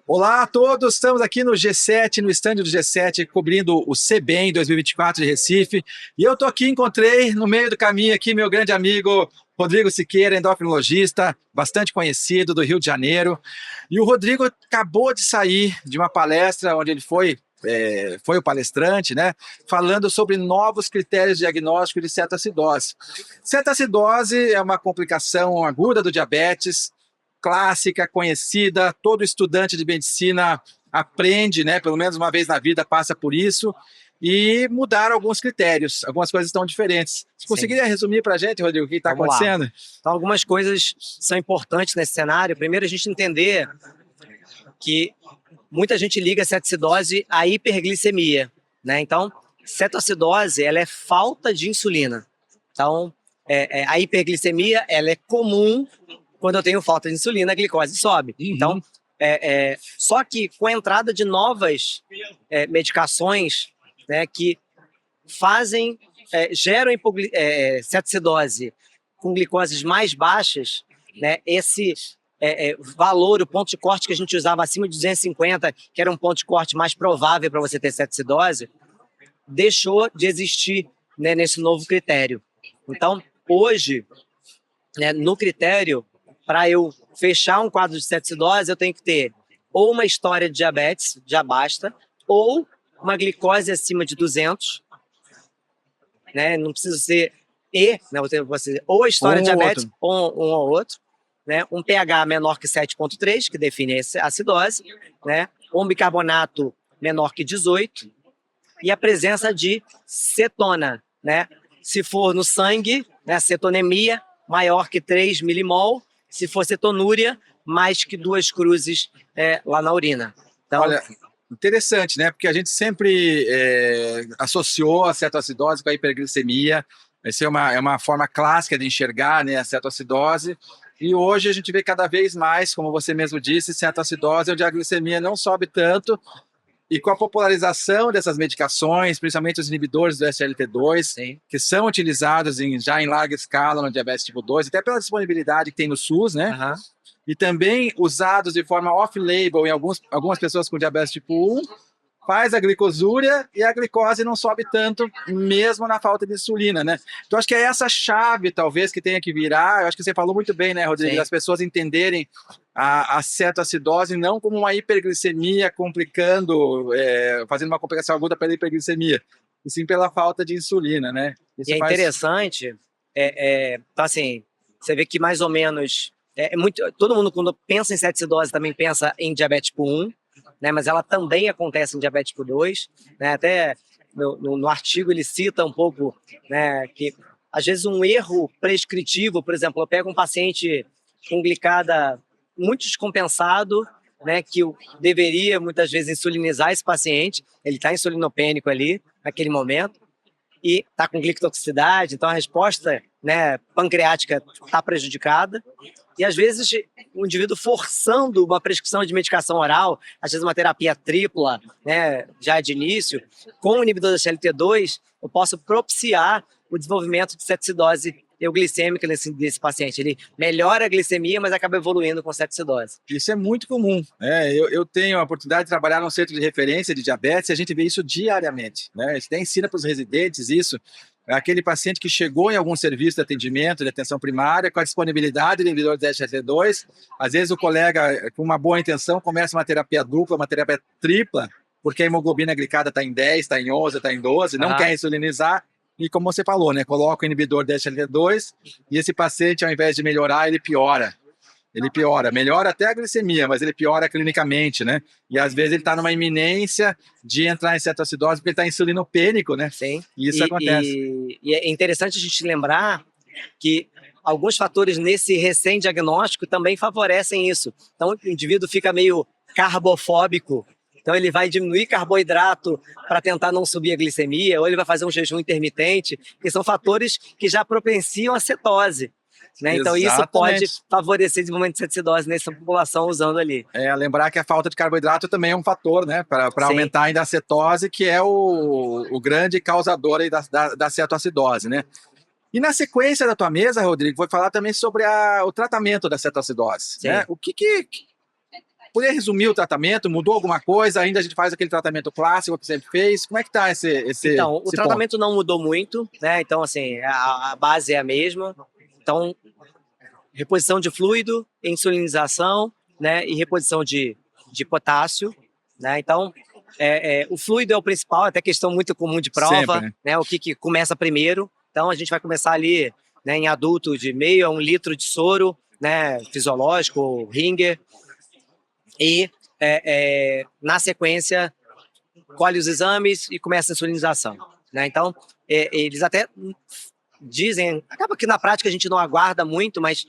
Olá a todos, estamos aqui no G7, no stand do G7, cobrindo o CBEM 2024 de Recife. E eu estou aqui, encontrei no meio do caminho aqui meu grande amigo Rodrigo Siqueira, endocrinologista, bastante conhecido do Rio de Janeiro. E o Rodrigo acabou de sair de uma palestra onde ele foi o palestrante, né, falando sobre novos critérios de diagnóstico de cetoacidose. Cetoacidose é uma complicação aguda do diabetes, clássica, conhecida, todo estudante de medicina aprende, né, pelo menos uma vez na vida passa por isso, e mudaram alguns critérios, algumas coisas estão diferentes. Você conseguiria resumir para a gente, Rodrigo, o que está acontecendo? Então, algumas coisas são importantes nesse cenário. Primeiro, a gente entender que muita gente liga a cetoacidose à hiperglicemia, né? Então, cetoacidose, ela é falta de insulina. Então, a hiperglicemia, ela é comum quando eu tenho falta de insulina, a glicose sobe. Então, só que com a entrada de novas medicações, né, que geram cetoacidose com glicoses mais baixas, né, esse valor, o ponto de corte que a gente usava acima de 250, que era um ponto de corte mais provável para você ter cetoacidose, deixou de existir, né, nesse novo critério. Então, hoje, né, no critério, para eu fechar um quadro de cetoacidose, eu tenho que ter ou uma história de diabetes, já basta, ou uma glicose acima de 200, né? Não precisa ser né? Ou a história de diabetes, ou um ou outro, né? Um pH menor que 7,3, que define a acidose, né? Um bicarbonato menor que 18, e a presença de cetona, né? Se for no sangue, né, cetonemia maior que 3 milimol, se for cetonúria, mais que 2 cruzes lá na urina. Então, olha, interessante, né? Porque a gente sempre associou a cetoacidose com a hiperglicemia. Essa é uma forma clássica de enxergar, né, a cetoacidose. E hoje a gente vê cada vez mais, como você mesmo disse, cetoacidose, onde a glicemia não sobe tanto. E com a popularização dessas medicações, principalmente os inibidores do SGLT2, sim, que são utilizados já em larga escala no diabetes tipo 2, até pela disponibilidade que tem no SUS, né? E também usados de forma off-label em algumas pessoas com diabetes tipo 1, faz a glicosúria e a glicose não sobe tanto, mesmo na falta de insulina, né? Então, acho que é essa chave, talvez, que tenha que virar. Eu acho que você falou muito bem, né, Rodrigo? Das pessoas entenderem a cetoacidose não como uma hiperglicemia complicando, fazendo uma complicação aguda pela hiperglicemia, e sim pela falta de insulina, né? Isso e é interessante, então, assim, você vê que mais ou menos, todo mundo quando pensa em cetoacidose também pensa em diabetes tipo 1, né, mas ela também acontece em diabetes tipo 2, né, até no artigo ele cita um pouco, né, que às vezes um erro prescritivo, por exemplo, eu pego um paciente com glicada muito descompensado, né, que eu deveria muitas vezes insulinizar esse paciente, ele está insulinopênico ali naquele momento, e está com glicotoxicidade, então a resposta, né, pancreática está prejudicada. E às vezes o indivíduo forçando uma prescrição de medicação oral, às vezes uma terapia tripla, né, já de início, com o inibidor da SGLT2, eu posso propiciar o desenvolvimento de cetoacidose euglicêmica desse paciente. Ele melhora a glicemia, mas acaba evoluindo com cetoacidose. Isso é muito comum. Eu tenho a oportunidade de trabalhar num centro de referência de diabetes e a gente vê isso diariamente, né? A gente até ensina para os residentes isso. Aquele paciente que chegou em algum serviço de atendimento, de atenção primária, com a disponibilidade do inibidor do SGLT2, às vezes o colega, com uma boa intenção, começa uma terapia dupla, uma terapia tripla, porque a hemoglobina glicada está em 10, está em 11, está em 12, não quer insulinizar, e como você falou, né, coloca o inibidor do SGLT2 e esse paciente, ao invés de melhorar, ele piora. Ele piora, melhora até a glicemia, mas ele piora clinicamente, né? E às vezes ele está numa iminência de entrar em cetoacidose porque ele está insulinopênico, né? Sim. E isso acontece. E é interessante a gente lembrar que alguns fatores nesse recém-diagnóstico também favorecem isso. Então, o indivíduo fica meio carbofóbico, então ele vai diminuir carboidrato para tentar não subir a glicemia, ou ele vai fazer um jejum intermitente, que são fatores que já propenciam a cetose. Né? Então isso pode favorecer o desenvolvimento de cetoacidose nessa população usando ali. Lembrar que a falta de carboidrato também é um fator, né, para aumentar ainda a cetose, que é o grande causador aí da cetoacidose, né? E na sequência da tua mesa, Rodrigo, vou falar também sobre o tratamento da cetoacidose. Né? poderia resumir o tratamento? Mudou alguma coisa? Ainda a gente faz aquele tratamento clássico que sempre fez? Como é que tá Então, o esse tratamento não mudou muito, né? Então, assim, a base é a mesma. Então, reposição de fluido, insulinização, né? E reposição de potássio, né? Então, o fluido é o principal, até questão muito comum de prova, Sempre, né? O que começa primeiro. Então, a gente vai começar ali, né, em adulto de meio a 1 litro de soro, né? Fisiológico, Ringer. E, na sequência, colhe os exames e começa a insulinização, né? Então, eles até dizem, acaba que na prática a gente não aguarda muito, mas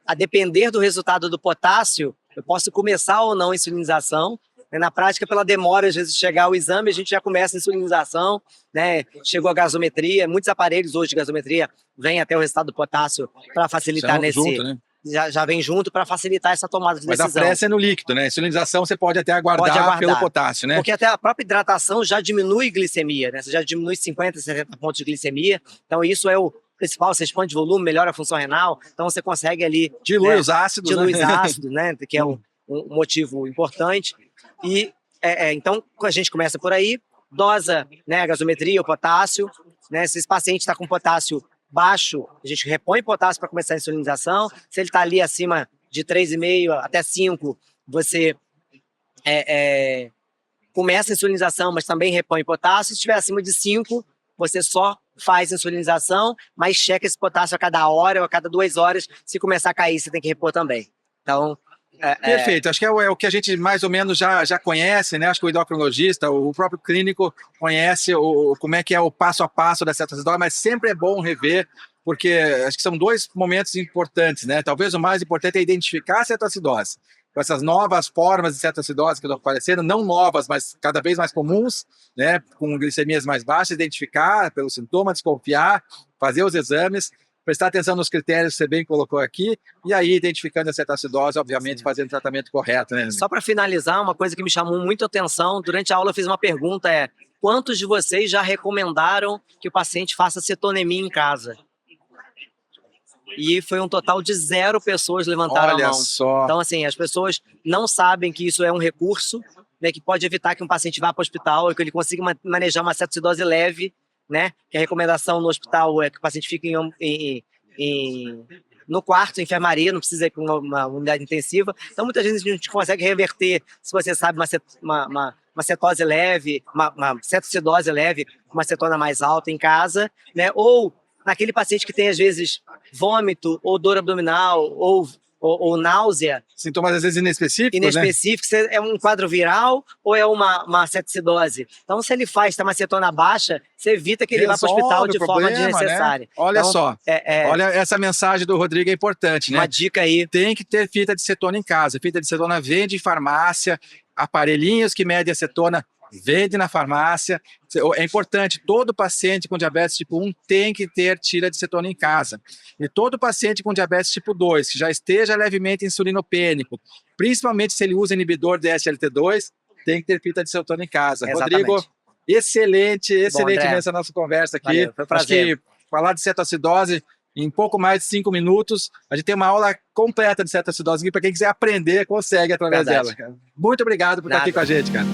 a depender do resultado do potássio, eu posso começar ou não a insulinização. Na prática, pela demora, às vezes, de chegar ao exame, a gente já começa a insulinização, né? Chegou a gasometria, muitos aparelhos hoje de gasometria vêm até o resultado do potássio para facilitar junto, né? Já vem junto para facilitar essa tomada de decisão. Mas a pressa é no líquido, né? A insulinização você pode até aguardar pelo potássio, né? Porque até a própria hidratação já diminui glicemia, né? Você já diminui 50, 70 pontos de glicemia. Então, isso é o principal, você expande volume, melhora a função renal. Então, você consegue ali... Dilui os ácidos, dilui né? os ácidos, né? Que é um motivo importante. E, então, a gente começa por aí, dosa, né, a gasometria, o potássio, né? Se esse paciente está com potássio baixo, a gente repõe potássio para começar a insulinização. Se ele está ali acima de 3,5 até 5, você começa a insulinização, mas também repõe potássio. Se estiver acima de 5, você só faz insulinização, mas checa esse potássio a cada hora ou a cada 2 horas. Se começar a cair, você tem que repor também. Então, perfeito, acho que é o que a gente mais ou menos já conhece, né? Acho que o endocrinologista, o próprio clínico conhece como é que é o passo a passo da cetoacidose, mas sempre é bom rever, porque acho que são 2 momentos importantes, né? Talvez o mais importante é identificar a cetoacidose, com essas novas formas de cetoacidose que estão aparecendo, não novas, mas cada vez mais comuns, né? Com glicemias mais baixas, identificar pelo sintoma, desconfiar, fazer os exames, prestar atenção nos critérios que você bem colocou aqui, e aí, identificando a cetoacidose, obviamente, fazendo o tratamento correto, né? Só para finalizar, uma coisa que me chamou muito a atenção, durante a aula eu fiz uma pergunta, quantos de vocês já recomendaram que o paciente faça cetonemia em casa? E foi um total de 0 pessoas levantaram a mão. Olha só. Então, assim, as pessoas não sabem que isso é um recurso, né, que pode evitar que um paciente vá para o hospital e que ele consiga manejar uma cetoacidose leve, né? Que a recomendação no hospital é que o paciente fique no quarto, enfermaria, não precisa ir para uma unidade intensiva. Então, muitas vezes a gente consegue reverter, se você sabe, uma cetose leve, uma cetoacidose leve, uma cetona mais alta em casa, né? Ou naquele paciente que tem, às vezes, vômito, ou dor abdominal, ou náusea. Sintomas, às vezes, inespecíficos, inespecíficos, né? É um quadro viral ou é uma cetoacidose? Então, se ele tem uma cetona baixa, você evita que ele vá para o hospital de forma desnecessária. Né? Olha então, só, olha essa mensagem do Rodrigo, é importante, né? Uma dica aí. Tem que ter fita de cetona em casa. Fita de cetona vende em farmácia, aparelhinhos que medem a cetona vende na farmácia. É importante, todo paciente com diabetes tipo 1 tem que ter tira de cetona em casa. E todo paciente com diabetes tipo 2, que já esteja levemente insulinopênico, principalmente se ele usa inibidor de SLT2, tem que ter fita de cetona em casa. Exatamente. Rodrigo, excelente nessa nossa conversa aqui. Valeu, foi um prazer. Acho que falar de cetoacidose em pouco mais de 5 minutos, a gente tem uma aula completa de cetoacidose aqui, para quem quiser aprender, consegue através dela. Muito obrigado por estar aqui com a gente, cara.